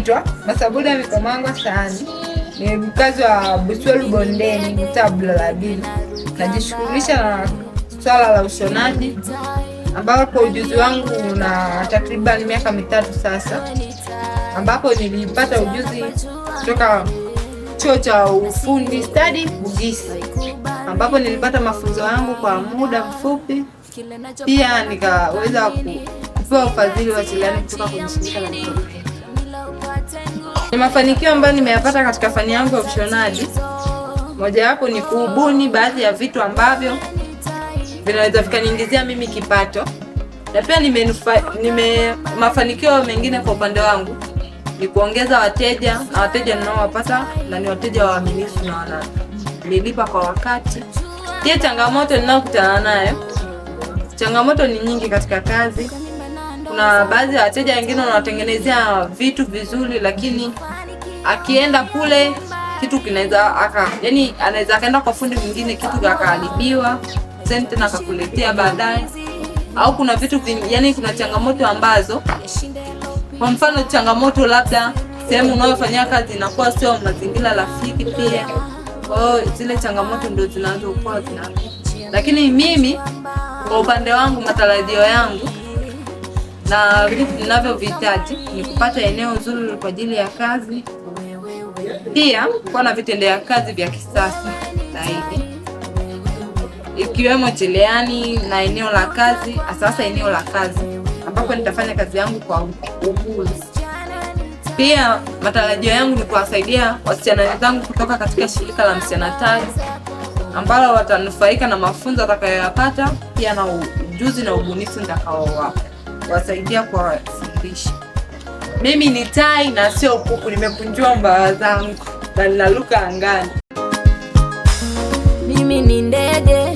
naitwa Masabuda Mikomangwa Sahani. Ni mkazi wa Buswelu Bondeni, mtaa Bulabini. Najishughulisha na swala la ushonaji ambapo ujuzi wangu una takriban miaka 3 sasa, ambapo nilipata ujuzi kutoka chuo cha ufundi stadi Bugisi, ambapo nilipata mafunzo yangu kwa muda mfupi. Pia nikaweza kupewa ufadhili wa shiriani kutoka kwenye shirika la mikono. Ni mafanikio ambayo nimeyapata katika fani yangu ya ushonaji. Mojawapo ni kubuni baadhi ya vitu ambavyo vinaweza vikaniingizia mimi kipato. Na pia mafanikio mengine kwa upande wangu ni kuongeza wateja, na wateja ninaowapata na ni wateja waaminifu na wananilipa kwa wakati. Pia changamoto ninayokutana nayo, changamoto ni nyingi katika kazi. Kuna baadhi ya wateja wengine wanatengenezea vitu vizuri, lakini akienda kule kitu kinaweza anaweza akaenda kwa fundi mwingine kitu kikaharibiwa, tena akakuletea baadaye. Au kuna vitu kuna changamoto ambazo, kwa mfano changamoto labda sehemu unayofanyia kazi inakuwa sio mazingira rafiki pia. Kwa hiyo zile changamoto ndio zinazokuwa lakini mimi kwa upande wangu, matarajio yangu na vitu ninavyohitaji ni kupata eneo zuri kwa ajili ya kazi, pia kuwa na vitendea kazi vya kisasa zaidi, ikiwemo cherehani na eneo la kazi, sasa eneo la kazi ambapo nitafanya kazi yangu kwa uhuru. Pia matarajio yangu ni kuwasaidia wasichana wenzangu kutoka katika shirika la Msichana Taji, ambalo watanufaika na mafunzo watakayoyapata, pia na ujuzi na ubunifu nitakaowasaidia kwa fundisha. Mimi ni tai na sio kuku, nimekunjua mbawa zangu na ninaruka angani. Mimi ni ndege